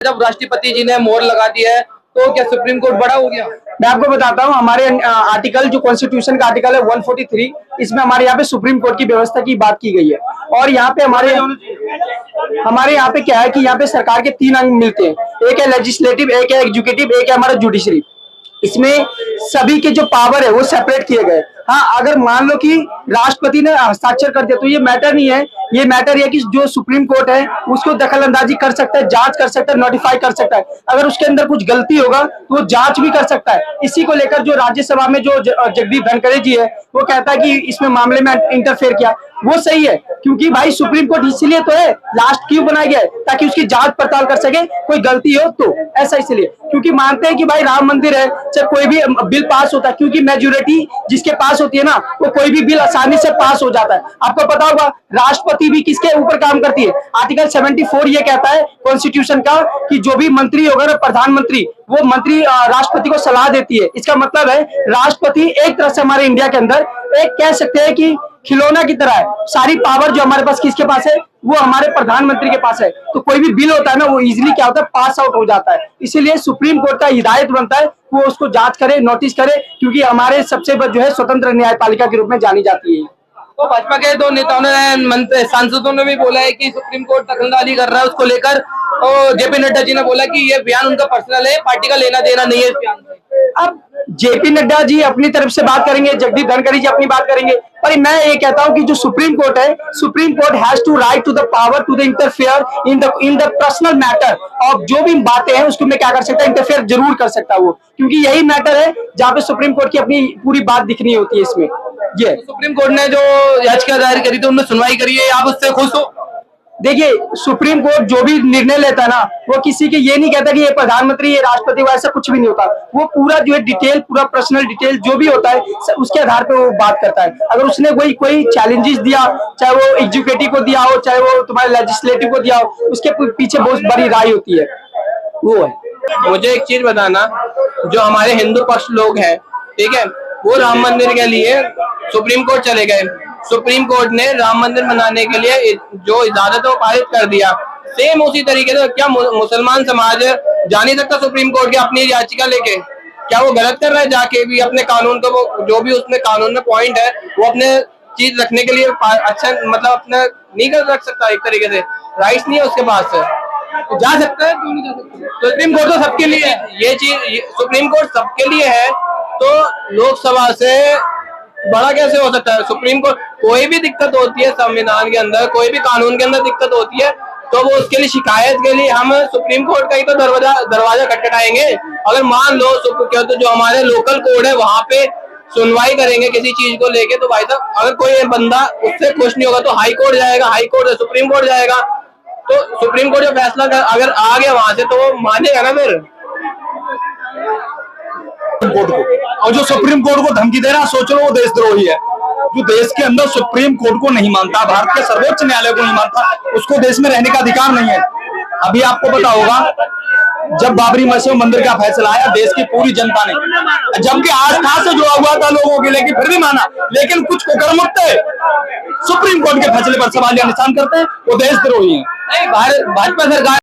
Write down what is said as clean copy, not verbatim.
जब राष्ट्रपति जी ने मोहर लगा दिया है तो क्या सुप्रीम कोर्ट बड़ा हो गया? मैं आपको बताता हूँ, हमारे आर्टिकल जो कॉन्स्टिट्यूशन का आर्टिकल है 143, इसमें हमारे यहाँ पे सुप्रीम कोर्ट की व्यवस्था की बात की गई है। और यहाँ पे हमारे यहाँ पे क्या है कि यहाँ पे सरकार के 3 अंग मिलते हैं, एक है लेजिस्लेटिव, एक है एग्जीक्यूटिव, एक है हमारा जुडिशरी। इसमें सभी के जो पावर है वो सेपरेट किए गए। हाँ, अगर मान लो कि राष्ट्रपति ने हस्ताक्षर कर दिया तो ये मैटर नहीं है, ये मैटर है कि जो सुप्रीम कोर्ट है उसको दखल अंदाजी कर सकता है, जांच कर सकता है, नोटिफाई कर सकता है। अगर उसके अंदर कुछ गलती होगा तो वो जांच भी कर सकता है। इसी को लेकर जो राज्यसभा में जो जगदीप धनखड़ जी है वो कहता है कि इसमें मामले में इंटरफेयर किया, वो सही है। क्योंकि भाई सुप्रीम कोर्ट इसलिए तो है, लास्ट क्यों बनाया गया है, ताकि उसकी जांच पड़ताल कर सके, कोई गलती हो तो। ऐसा इसलिए क्योंकि मानते हैं कि भाई राम मंदिर है, चाहे कोई भी बिल पास होता है, क्योंकि मेजोरिटी जिसके पास होती है ना, वो कोई भी बिल आसानी से पास हो जाता है। आपको पता होगा राष्ट्रपति भी किसके ऊपर काम करती है, आर्टिकल 74 ये कहता है कॉन्स्टिट्यूशन का कि जो भी मंत्री होगा ना, प्रधानमंत्री, वो मंत्री राष्ट्रपति को सलाह देती है। इसका मतलब है राष्ट्रपति एक तरह से हमारे इंडिया के अंदर एक कह सकते हैं कि खिलौना की तरह है। सारी पावर जो हमारे पास किसके पास है, वो हमारे प्रधानमंत्री के पास है। तो कोई भी बिल होता है ना, वो इजीली क्या होता है, पास आउट हो जाता है। इसीलिए सुप्रीम कोर्ट का हिदायत बनता है वो उसको जांच करे, नोटिस करे, क्योंकि हमारे सबसे जो है स्वतंत्र न्यायपालिका के रूप में जानी जाती है। तो भाजपा के 2 नेताओं ने, सांसदों ने भी बोला है कि सुप्रीम कोर्ट दखलंदाजी कर रहा है उसको लेकर। तो जेपी नड्डा जी ने बोला कि ये बयान उनका पर्सनल है, पार्टी का लेना देना नहीं है इस बयान से। अब जेपी नड्डा जी अपनी तरफ से बात करेंगे, जगदीप धनखड़ जी अपनी बात करेंगे, पर मैं ये कहता हूं कि जो सुप्रीम कोर्ट है, supreme court has to right to the power to the interfere in the personal matter. और जो भी बातें हैं उसको मैं क्या कर सकता है, इंटरफेयर जरूर कर सकता है वो, क्योंकि यही मैटर है जहां पे सुप्रीम कोर्ट की अपनी पूरी बात दिखनी होती है इसमें। ये तो सुप्रीम कोर्ट ने जो याचिका दायर करी थी उनमें सुनवाई करी है, आप उससे खुश हो? देखिए, सुप्रीम कोर्ट जो भी निर्णय लेता है ना, वो किसी के ये नहीं कहता कि ये प्रधानमंत्री, ये राष्ट्रपति, ऐसा कुछ भी नहीं होता। वो पूरा जो है डिटेल, पूरा पर्सनल डिटेल जो भी होता है उसके आधार पे वो बात करता है। अगर उसने कोई चैलेंजेस दिया, चाहे वो एग्जीक्यूटिव को दिया हो, चाहे वो तुम्हारे लेजिस्लेटिव को दिया हो, उसके पीछे बहुत बड़ी राय होती है, वो है। मुझे एक चीज बताना, जो हमारे हिंदू पक्ष लोग हैं, ठीक है, वो राम मंदिर के लिए सुप्रीम कोर्ट चले गए। सुप्रीम कोर्ट ने राम मंदिर बनाने के लिए जो इजाजत है वो पारित कर दिया। सेम उसी तरीके से क्या मुसलमान समाज जा नहीं सकता सुप्रीम कोर्ट के अपनी याचिका लेके? क्या वो गलत कर रहा है जाके भी अपने कानून को, वो जो भी उसमें कानून में पॉइंट है वो अपने चीज रखने के लिए अच्छा, मतलब अपना नहीं कर रख सकता? एक तरीके से राइट्स नहीं है उसके पास से, तो जा सकता है, क्यों नहीं जा सकता? सुप्रीम कोर्ट तो सबके लिए है, ये चीज सुप्रीम कोर्ट सबके लिए है, तो लोकसभा से बड़ा कैसे हो सकता है? सुप्रीम कोर्ट, कोई भी दिक्कत होती है संविधान के अंदर, कोई भी कानून के अंदर दिक्कत होती है, तो वो उसके लिए शिकायत के लिए हम सुप्रीम कोर्ट का ही तो दरवाजा खटखटाएंगे। अगर मान लो तो जो हमारे लोकल कोर्ट है वहां पे सुनवाई करेंगे किसी चीज को लेके, तो भाई साहब अगर कोई बंदा उससे खुश नहीं होगा तो हाई कोर्ट जाएगा, हाई कोर्ट से सुप्रीम कोर्ट जाएगा। तो सुप्रीम कोर्ट जो फैसला अगर आ गया वहां से, तो वो मानेगा ना फिर कोर्ट को। और जो सुप्रीम कोर्ट को धमकी दे रहा, सोच लो वो देशद्रोही है। जो देश के अंदर सुप्रीम कोर्ट को नहीं मानता, भारत के सर्वोच्च न्यायालय को नहीं मानता, उसको देश में रहने का अधिकार नहीं है। अभी आपको पता होगा जब बाबरी मस्जिद मंदिर का फैसला आया, देश की पूरी जनता ने, जबकि आस्था से जुड़ा हुआ था लोगों के, लेकिन फिर भी माना। लेकिन कुछ कुकर्मुक्त सुप्रीम कोर्ट के फैसले पर सवालिया निशान करते हैं, वो देशद्रोही है। भाजपा सरकार